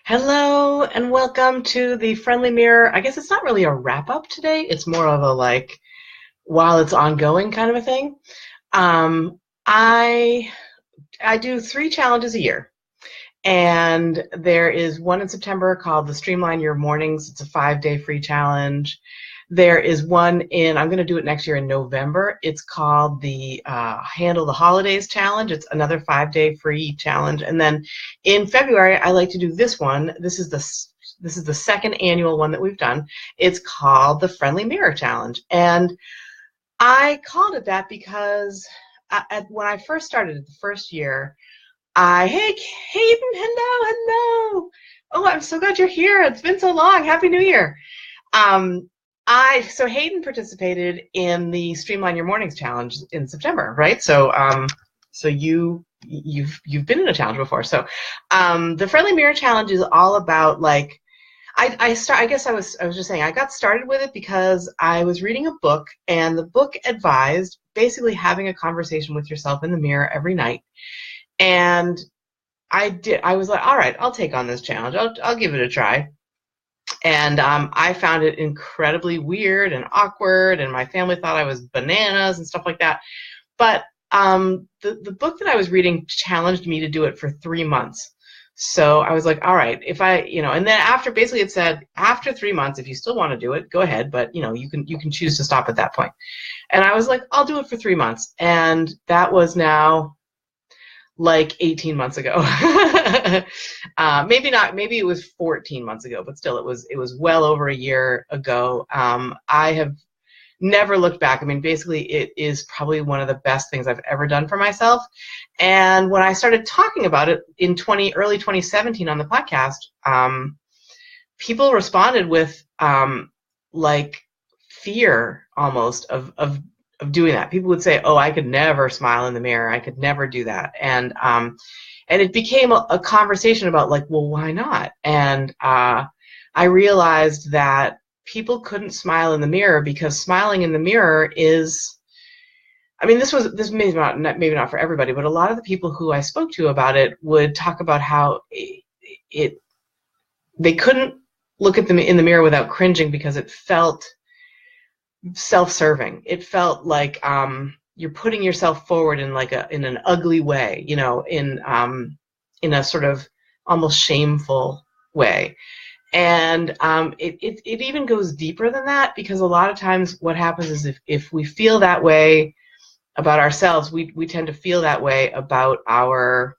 Hello and welcome to the Friendly Mirror. I guess it's not really a wrap up today. It's more of a while it's ongoing kind of a thing. Um, I I do 3 challenges a year, and there is one in September called the Streamline Your Mornings. It's a 5-day free challenge. There is one I'm going to do it next year in November. It's called the Handle the Holidays Challenge. It's another 5-day free challenge. And then in February, I like to do this one. This is the second annual one that we've done. It's called the Friendly Mirror Challenge. And I called it that because when I first started it the first year, hey, Hayden, hello. Oh, I'm so glad you're here. It's been so long. Happy New Year. Um, so Hayden participated in the Streamline Your Mornings challenge in September, right? So you've been in a challenge before. So the Friendly Mirror Challenge is all about I guess I was just saying I got started with it because I was reading a book, and the book advised basically having a conversation with yourself in the mirror every night. And I was like, all right, I'll take on this challenge. I'll give it a try. And I found it incredibly weird and awkward, and my family thought I was bananas and stuff like that. But the book that I was reading challenged me to do it for 3 months. So I was like, all right, and then basically it said, after 3 months, if you still want to do it, go ahead, but you can choose to stop at that point. And I was like, I'll do it for 3 months. And that was now like 18 months ago. Maybe not, maybe it was 14 months ago, but still it was well over a year ago. I have never looked back. I mean, basically it is probably one of the best things I've ever done for myself. And when I started talking about it in early 2017 on the podcast, people responded with fear almost of doing that. People would say, oh, I could never smile in the mirror. I could never do that. And it became a conversation about well, why not? And I realized that people couldn't smile in the mirror because smiling in the mirror is, I mean, this maybe not for everybody, but a lot of the people who I spoke to about it would talk about how they couldn't look at them in the mirror without cringing because it felt self-serving. It felt like you're putting yourself forward in in an ugly way, in a sort of almost shameful way. And it even goes deeper than that, because a lot of times what happens is if we feel that way about ourselves, we tend to feel that way about our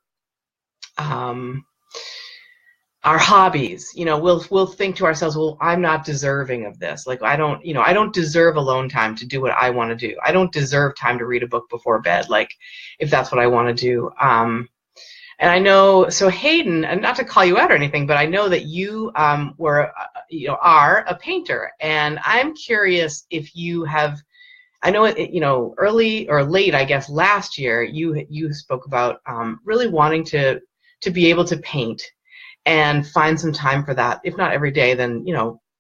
hobbies. We'll think to ourselves, well, I'm not deserving of this. I don't deserve alone time to do what I want to do. I don't deserve time to read a book before bed, if that's what I want to do. And I know, so Hayden, and not to call you out or anything, but I know that you are a painter, and I'm curious if you have. I know early or late, I guess, last year, you spoke about really wanting to be able to paint and find some time for that. If not every day, then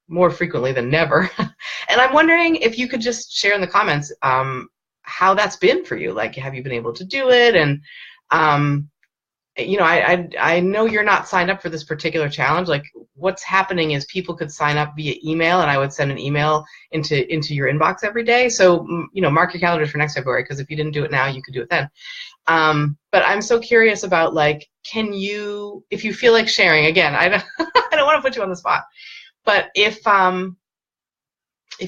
more frequently than never. And I'm wondering if you could just share in the comments how that's been for you. Have you been able to do it? And I know you're not signed up for this particular challenge. What's happening is people could sign up via email, and I would send an email into your inbox every day. So mark your calendars for next February, because if you didn't do it now, you could do it then. But I'm so curious about can you, if you feel like sharing, again, I don't I don't want to put you on the spot, but if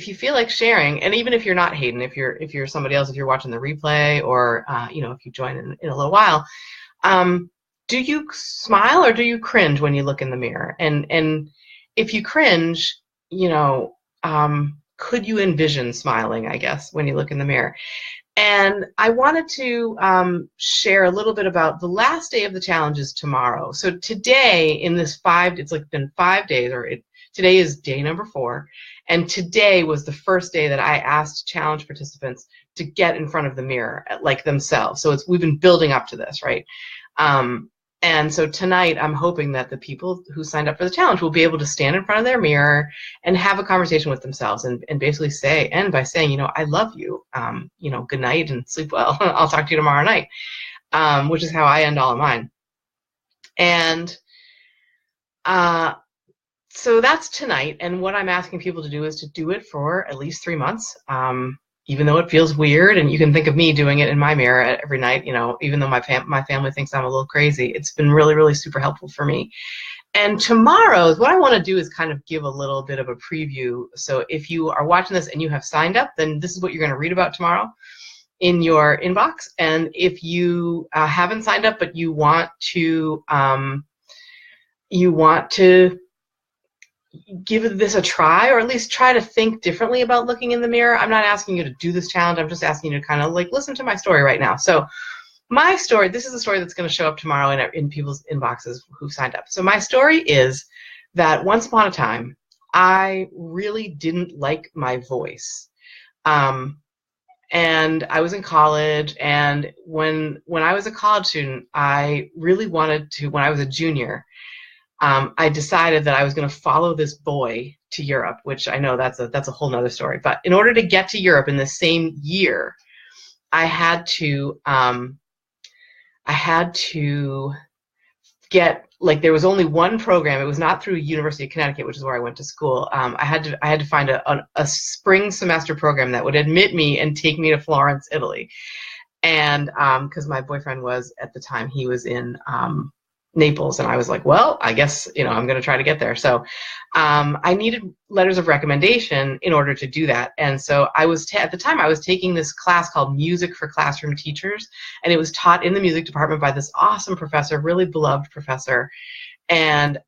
you feel like sharing, and even if you're not Hayden, if you're somebody else, if you're watching the replay, or if you join in a little while, do you smile or do you cringe when you look in the mirror? And if you cringe, could you envision smiling, I guess, when you look in the mirror? And I wanted to share a little bit about the last day of the challenge is tomorrow. So today, in this it's been 5 days, today is day number 4. And today was the first day that I asked challenge participants to get in front of the mirror, themselves. So we've been building up to this, right? And so tonight, I'm hoping that the people who signed up for the challenge will be able to stand in front of their mirror and have a conversation with themselves, and basically end by saying, I love you, good night and sleep well. I'll talk to you tomorrow night, which is how I end all of mine. And So that's tonight, and what I'm asking people to do is to do it for at least 3 months. Even though it feels weird, and you can think of me doing it in my mirror every night, even though my family thinks I'm a little crazy, it's been really, really super helpful for me. And tomorrow, what I want to do is kind of give a little bit of a preview. So if you are watching this and you have signed up, then this is what you're going to read about tomorrow in your inbox. And if you haven't signed up, but you want to give this a try, or at least try to think differently about looking in the mirror. I'm not asking you to do this challenge. I'm just asking you to kind of like listen to my story right now. So my story, this is a story that's going to show up tomorrow in people's inboxes who signed up. So my story is that once upon a time, I really didn't like my voice. And I was in college, and when I was a college student, I really wanted to, when I was a junior, I decided that I was going to follow this boy to Europe, which I know that's a whole nother story. But in order to get to Europe in the same year, I had to get, like, there was only one program. It was not through University of Connecticut, which is where I went to school. I had to find a spring semester program that would admit me and take me to Florence, Italy. And because my boyfriend was, at the time, he was in Naples, and I was like, well, I guess I'm going to try to get there. So I needed letters of recommendation in order to do that. And so I was at the time I was taking this class called Music for Classroom Teachers, and it was taught in the music department by this awesome professor, really beloved professor. And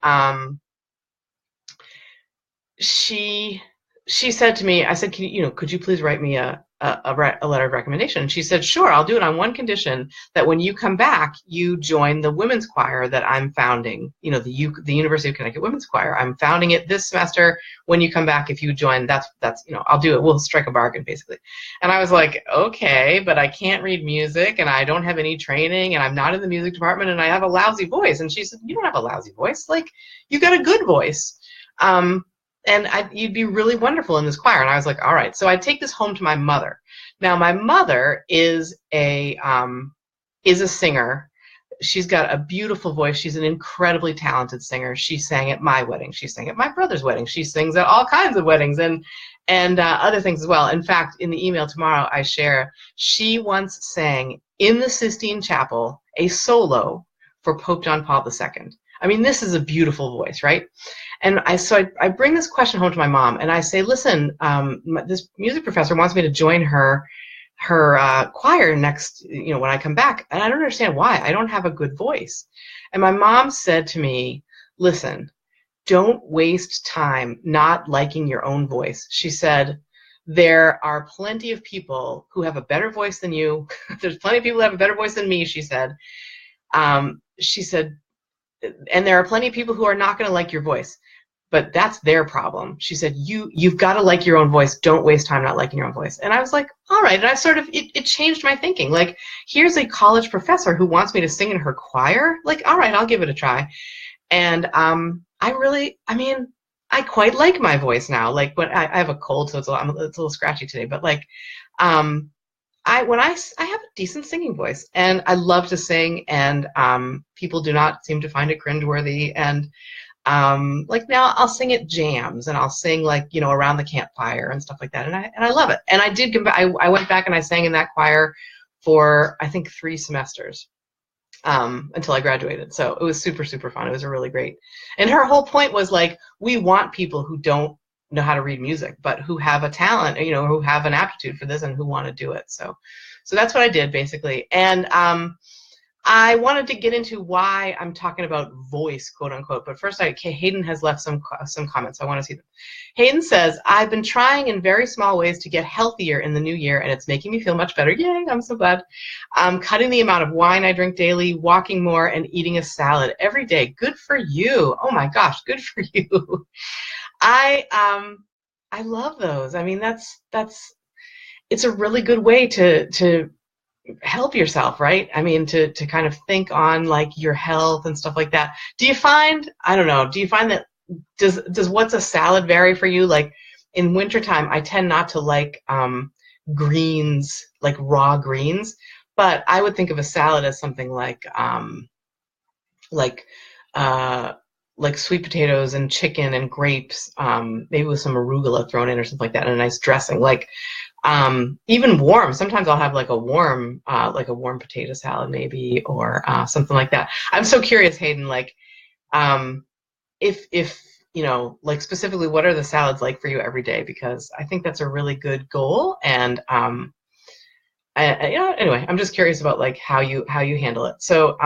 she said to me, I said, could you please write me a letter of recommendation? And she said, sure, I'll do it on one condition, that when you come back, you join the women's choir that I'm founding, the University of Connecticut Women's Choir. I'm founding it this semester. When you come back, if you join, that's I'll do it. We'll strike a bargain, basically. And I was like, okay, but I can't read music, and I don't have any training, and I'm not in the music department, and I have a lousy voice. And she said, you don't have a lousy voice. Like, you got a good voice. And you'd be really wonderful in this choir. And I was like, all right. So I take this home to my mother. Now, my mother is a singer. She's got a beautiful voice. She's an incredibly talented singer. She sang at my wedding. She sang at my brother's wedding. She sings at all kinds of weddings and other things as well. In fact, in the email tomorrow, I share, she once sang in the Sistine Chapel a solo for Pope John Paul II. I mean, this is a beautiful voice, right? And I bring this question home to my mom, and I say, listen, this music professor wants me to join her choir next, when I come back, and I don't understand why. I don't have a good voice. And my mom said to me, listen, don't waste time not liking your own voice. She said, there are plenty of people who have a better voice than you. There's plenty of people who have a better voice than me, she said. And there are plenty of people who are not going to like your voice, but that's their problem. She said, you've got to like your own voice. Don't waste time not liking your own voice. And I was like, all right. And I it changed my thinking. Like, here's a college professor who wants me to sing in her choir. Like, all right, I'll give it a try. And I quite like my voice now. Like, when I have a cold, so it's a little scratchy today, but like, I have a decent singing voice, and I love to sing, and people do not seem to find it cringeworthy. And like, now I'll sing at jams, and I'll sing, like, around the campfire and stuff like that, and I love it. And I did I went back and I sang in that choir for, I think, 3 semesters until I graduated. So it was super, super fun. It was a really great. And her whole point was, like, we want people who don't know how to read music, but who have a talent, who have an aptitude for this and who want to do it. So that's what I did, basically. And I wanted to get into why I'm talking about voice, quote unquote. But first, Hayden has left some comments. I want to see them. Hayden says, I've been trying in very small ways to get healthier in the new year, and it's making me feel much better. Yay, I'm so glad. I'm cutting the amount of wine I drink daily, walking more, and eating a salad every day. Good for you. Oh my gosh, good for you. I love those. I mean, it's a really good way to help yourself, right? I mean, to kind of think on, like, your health and stuff like that. Do you find that, does what's a salad vary for you? Like, in wintertime, I tend not to like greens, like raw greens, but I would think of a salad as something like like sweet potatoes and chicken and grapes, maybe with some arugula thrown in or something like that, and a nice dressing. Like even warm. Sometimes I'll have like a warm potato salad maybe, or something like that. I'm so curious, Hayden, like if like specifically, what are the salads like for you every day? Because I think that's a really good goal, and anyway, I'm just curious about like how you handle it. So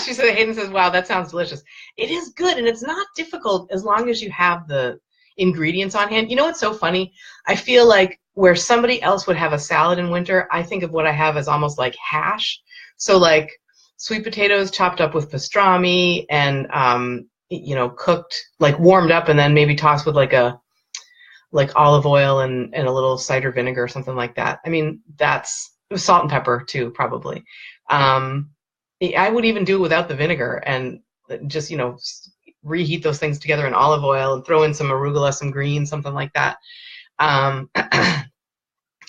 she said, Hayden says, wow, that sounds delicious. It is good, and it's not difficult as long as you have the ingredients on hand. You know what's so funny? I feel like where somebody else would have a salad in winter, I think of what I have as almost like hash. So like sweet potatoes chopped up with pastrami and cooked, like warmed up, and then maybe tossed with like olive oil and a little cider vinegar or something like that. I mean, that's salt and pepper too, probably. I would even do it without the vinegar and just, reheat those things together in olive oil and throw in some arugula, some greens, something like that.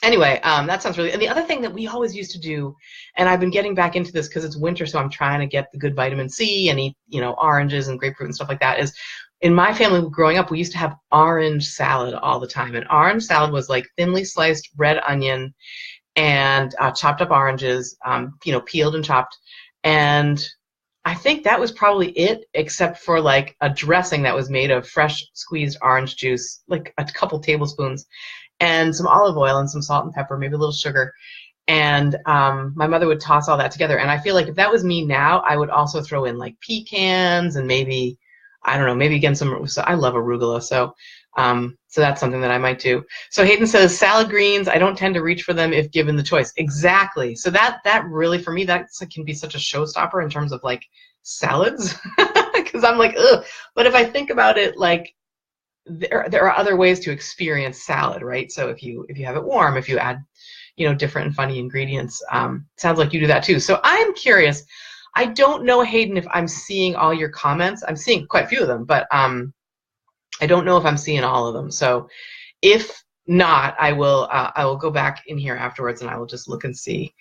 Anyway, that sounds really, and the other thing that we always used to do, and I've been getting back into this because it's winter, so I'm trying to get the good vitamin C and eat, oranges and grapefruit and stuff like that, is in my family growing up, we used to have orange salad all the time. And orange salad was like thinly sliced red onion and chopped up oranges, peeled and chopped. And I think that was probably it, except for like a dressing that was made of fresh squeezed orange juice, like a couple tablespoons, and some olive oil and some salt and pepper, maybe a little sugar. And my mother would toss all that together. And I feel like if that was me now, I would also throw in like pecans and maybe, I don't know, maybe again so I love arugula, so that's something that I might do. So Hayden says, salad greens, I don't tend to reach for them if given the choice. Exactly. So that really, for me, that can be such a showstopper in terms of like salads, because I'm like, ugh. But if I think about it, like there are other ways to experience salad, right? So if you have it warm, if you add, different and funny ingredients, sounds like you do that too. So I'm curious. I don't know, Hayden, if I'm seeing all your comments. I'm seeing quite a few of them, but I don't know if I'm seeing all of them. So if not, I will go back in here afterwards and I will just look and see,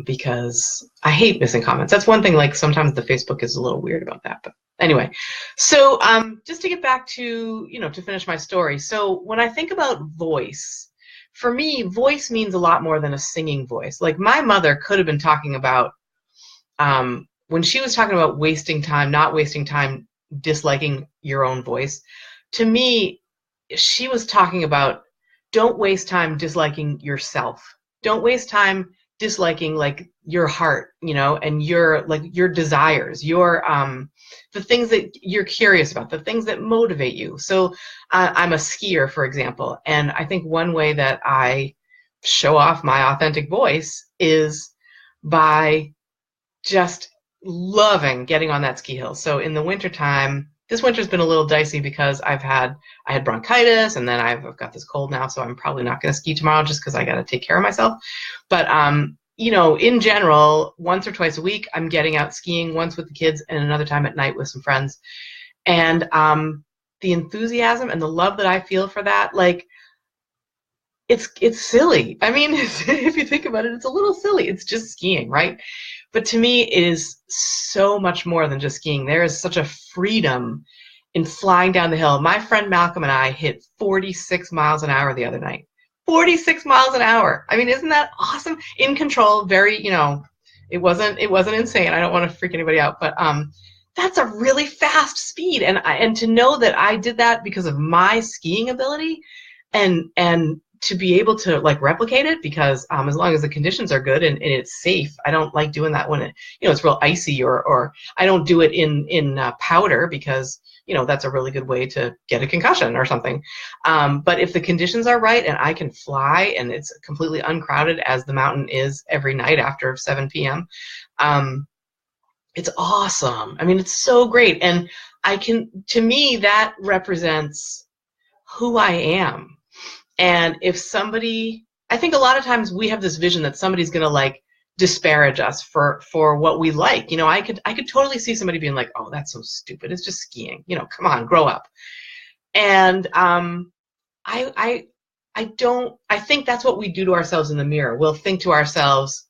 because I hate missing comments. That's one thing, like sometimes the Facebook is a little weird about that. But anyway, so just to get back to, to finish my story. So when I think about voice, for me, voice means a lot more than a singing voice. Like my mother could have been talking about, when she was talking about wasting time, not wasting time, disliking your own voice, to me, she was talking about don't waste time disliking yourself. Don't waste time disliking like your heart, and your desires, your the things that you're curious about, the things that motivate you. So I'm a skier, for example, and I think one way that I show off my authentic voice is by just loving getting on that ski hill. So in the wintertime, this winter's been a little dicey because I had bronchitis, and then I've got this cold now, so I'm probably not going to ski tomorrow just because I got to take care of myself. But in general, once or twice a week, I'm getting out skiing, once with the kids and another time at night with some friends. And the enthusiasm and the love that I feel for that, like, it's silly. I mean, if you think about it, it's a little silly. It's just skiing, right? But to me, it is so much more than just skiing. There is such a freedom in flying down the hill. My friend Malcolm and I hit 46 miles an hour the other night. 46 miles an hour. I mean, isn't that awesome? In control, very, it wasn't insane. I don't want to freak anybody out, but that's a really fast speed. And to know that I did that because of my skiing ability, and to be able to like replicate it, because as long as the conditions are good and it's safe. I don't like doing that when it's real icy, or I don't do it in powder, because that's a really good way to get a concussion or something. But if the conditions are right and I can fly and it's completely uncrowded, as the mountain is every night after 7 p.m., it's awesome. I mean, it's so great. And to me, that represents who I am. And if somebody, I think a lot of times we have this vision that somebody's going to like disparage us for what we like. I could totally see somebody being like, oh, that's so stupid. It's just skiing. Come on, grow up. And I think that's what we do to ourselves in the mirror. We'll think to ourselves,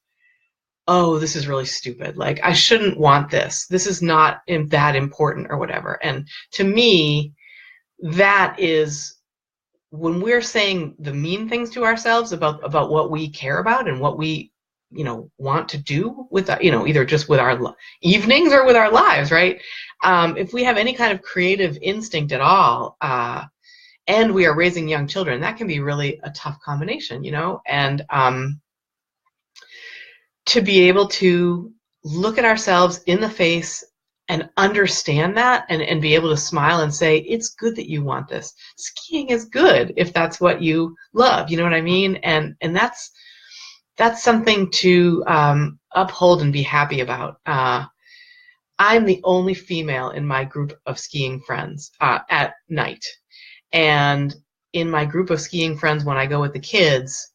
oh, this is really stupid. Like, I shouldn't want this. This is not that important or whatever. And to me, that is when we're saying the mean things to ourselves about what we care about and what we, want to do with, either just with our evenings or with our lives, right? If we have any kind of creative instinct at all, and we are raising young children, that can be really a tough combination, and to be able to look at ourselves in the face and understand that and be able to smile and say, it's good that you want this. Skiing is good if that's what you love, you know what I mean? And that's something to uphold and be happy about. I'm the only female in my group of skiing friends at night. And in my group of skiing friends, when I go with the kids,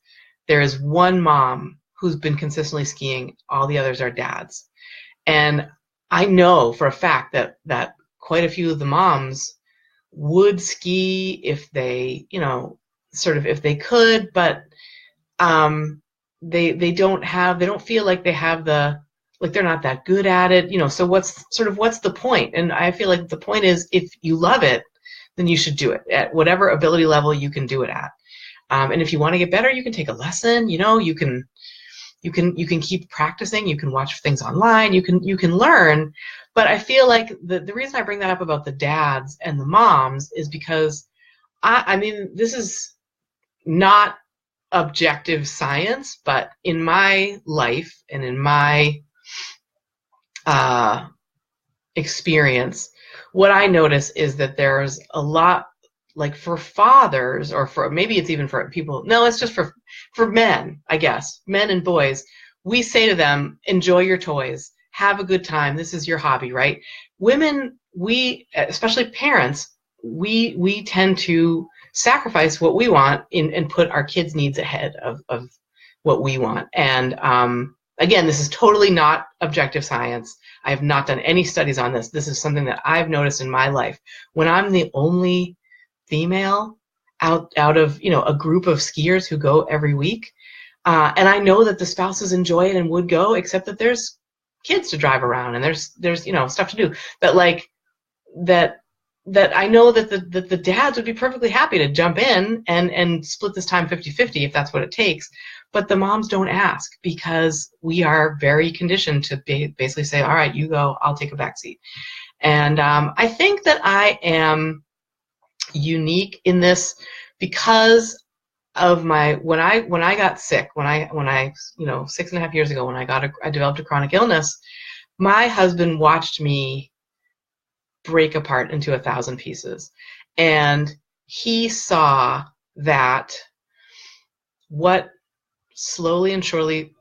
there is one mom who's been consistently skiing. All the others are dads. And I know for a fact that quite a few of the moms would ski if they, if they could, but they don't feel like they have they're not that good at it, so what's the point? And I feel like the point is, if you love it, then you should do it at whatever ability level you can do it at. And if you want to get better, you can take a lesson, you can keep practicing, you can watch things online, you can learn. But I feel like the reason I bring that up about the dads and the moms is because I mean, this is not objective science, but in my life and in my experience, what I notice is that there's a lot, like for fathers, or for maybe it's even for people, no, it's just for men, I guess, men and boys, we say to them, enjoy your toys, have a good time, this is your hobby, right? Women, we, especially parents, we tend to sacrifice what we want and put our kids' needs ahead of what we want. And again, this is totally not objective science. I have not done any studies on this. This is something that I've noticed in my life. When I'm the only female out of a group of skiers who go every week, and I know that the spouses enjoy it and would go, except that there's kids to drive around and there's stuff to do, that I know that the dads would be perfectly happy to jump in and split this time 50-50 if that's what it takes. But the moms don't ask because we are very conditioned to basically say, all right, you go, I'll take a back seat. And I think that I am unique in this because of when I got sick, when I 6.5 years ago, when I developed a chronic illness, my husband watched me break apart into 1,000 pieces. And he saw that what slowly and surely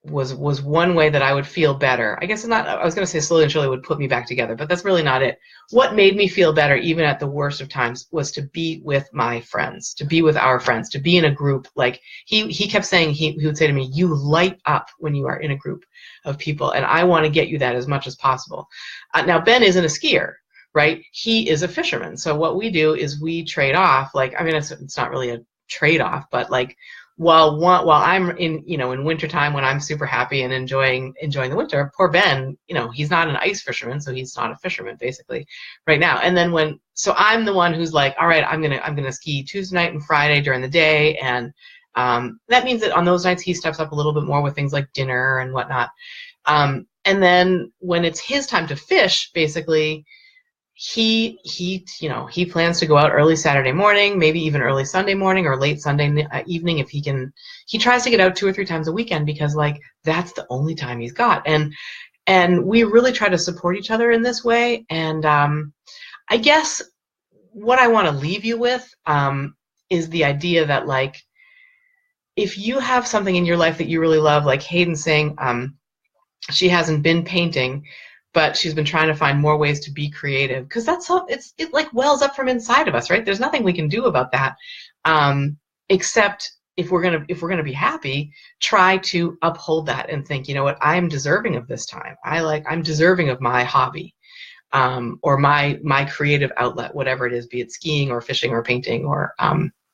was one way that I would feel better. I guess it's not, I was going to say slowly and surely would put me back together, but that's really not it. What made me feel better, even at the worst of times, was to be with my friends, to be with our friends, to be in a group. Like he kept saying, he would say to me, you light up when you are in a group of people, and I want to get you that as much as possible. Now, Ben isn't a skier, right? He is a fisherman. So what we do is we trade off. Like, I mean, it's not really a trade-off, but like, while I'm in wintertime when I'm super happy and enjoying the winter, poor Ben, he's not an ice fisherman, so he's not a fisherman basically right now. And then so I'm the one who's like, all right, I'm gonna ski Tuesday night and Friday during the day, and that means that on those nights he steps up a little bit more with things like dinner and whatnot. And then when it's his time to fish, basically, he plans to go out early Saturday morning, maybe even early Sunday morning or late Sunday evening if he can. He tries to get out 2 or 3 times a weekend because like that's the only time he's got. And we really try to support each other in this way. And I guess what I want to leave you with is the idea that like if you have something in your life that you really love, like Hayden saying she hasn't been painting, but she's been trying to find more ways to be creative, because it like wells up from inside of us, right? There's nothing we can do about that, except if we're gonna be happy, try to uphold that and think, you know what, I'm deserving of this time. I'm deserving of my hobby, or my creative outlet, whatever it is, be it skiing or fishing or painting or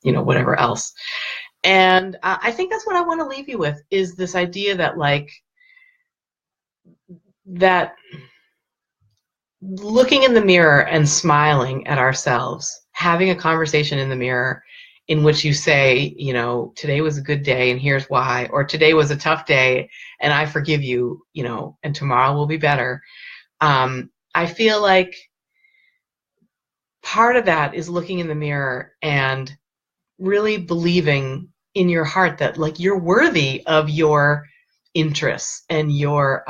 whatever else. And I think that's what I want to leave you with, is this idea that like that looking in the mirror and smiling at ourselves, having a conversation in the mirror in which you say, you know, today was a good day and here's why, or today was a tough day and I forgive you, you know, and tomorrow will be better. I feel like part of that is looking in the mirror and really believing in your heart that like you're worthy of your interests and your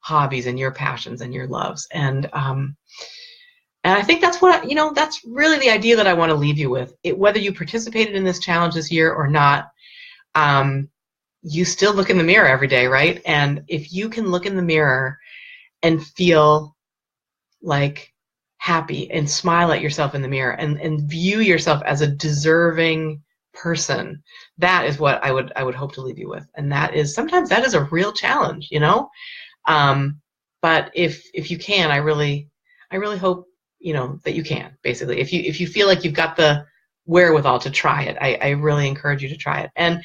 hobbies and your passions and your loves. And I think that's what, you know, that's really the idea that I want to leave you with. Whether you participated in this challenge this year or not, you still look in the mirror every day, right? And if you can look in the mirror and feel like happy and smile at yourself in the mirror and view yourself as a deserving person, that is what I would hope to leave you with. And that is, sometimes that is a real challenge, you know? But if you can, I really hope, you know, that you can, basically. If you feel like you've got the wherewithal to try it, I really encourage you to try it. And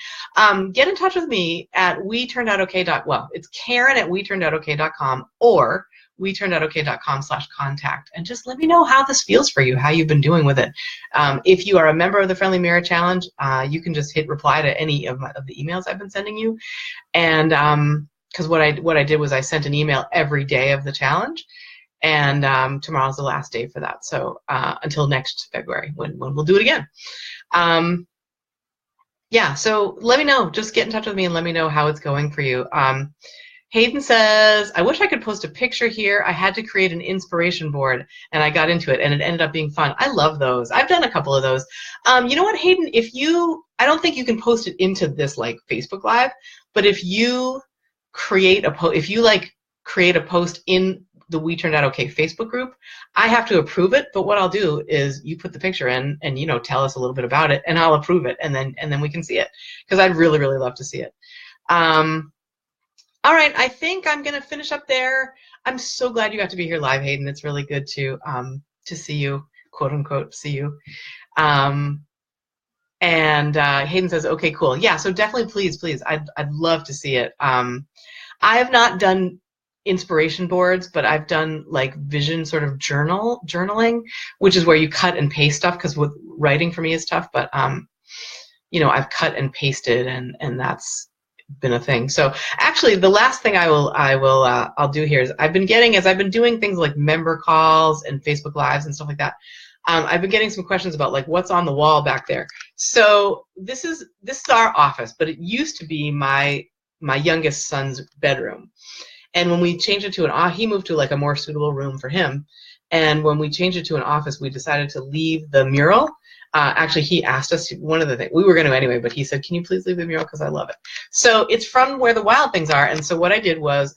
get in touch with me at well, it's Karen at WeTurnedOutOK.com or WeTurnedOutOK.com/contact, and just let me know how this feels for you, how you've been doing with it. If you are a member of the Friendly Mirror Challenge, you can just hit reply to any of the emails I've been sending you. And because what I did was I sent an email every day of the challenge, and tomorrow's the last day for that. So until next February, when we'll do it again. Yeah, so let me know. Just get in touch with me and let me know how it's going for you. Hayden says, I wish I could post a picture here. I had to create an inspiration board and I got into it and it ended up being fun. I love those. I've done a couple of those. You know what, Hayden, I don't think you can post it into this like Facebook Live, but if you create a create a post in the We Turned Out Okay Facebook group, I have to approve it, but what I'll do is you put the picture in and, you know, tell us a little bit about it and I'll approve it and then we can see it, because I'd really, really love to see it. All right, I think I'm going to finish up there. I'm so glad you got to be here live, Hayden. It's really good to see you, quote unquote, see you. And Hayden says, okay, cool. Yeah, so definitely, please, I'd love to see it. I have not done inspiration boards, but I've done like vision sort of journaling, which is where you cut and paste stuff, because with writing for me is tough, but you know, I've cut and pasted and that's been a thing. So actually the last thing I'll do here is I've been doing things like member calls and Facebook Lives and stuff like that. I've been getting some questions about like what's on the wall back there. So this is our office, but it used to be my youngest son's bedroom. And when we changed it to he moved to like a more suitable room for him. And when we changed it to an office, we decided to leave the mural. Actually, he asked us, one of the things, we were going to anyway, but he said, can you please leave the mural because I love it. So it's from Where the Wild Things Are. And so what I did was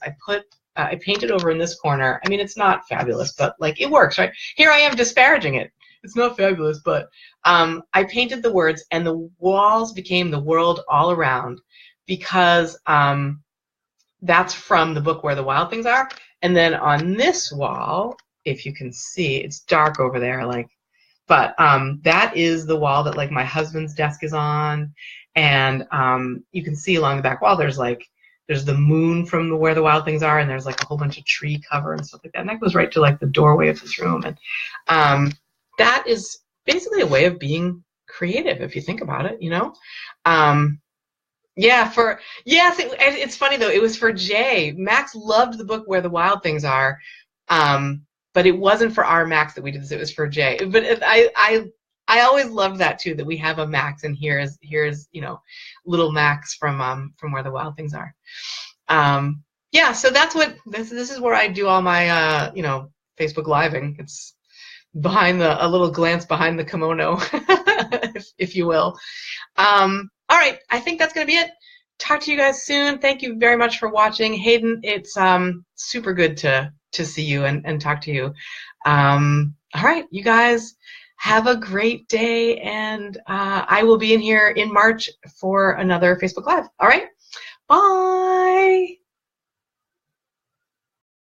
I painted over in this corner. I mean, it's not fabulous, but like it works, right? Here I am disparaging it. It's not fabulous, but I painted the words and the walls became the world all around, because that's from the book Where the Wild Things Are. And then on this wall, if you can see, it's dark over there, like, but that is the wall that like my husband's desk is on. And you can see along the back wall, there's the moon from Where the Wild Things Are, and there's like a whole bunch of tree cover and stuff like that. And that goes right to like the doorway of this room. And that is basically a way of being creative, if you think about it, you know? Yeah, it's funny though, it was for Jay. Max loved the book Where the Wild Things Are, but it wasn't for our Max that we did this, it was for Jay. But I always loved that too, that we have a Max, and here's you know, little Max from Where the Wild Things Are. Yeah, so that's what this is where I do all my you know, Facebook living. It's behind a little glance behind the kimono, if you will. All right, I think that's going to be it. Talk to you guys soon. Thank you very much for watching. Hayden, it's super good to see you and talk to you. All right, you guys have a great day, and I will be in here in March for another Facebook Live. All right, bye.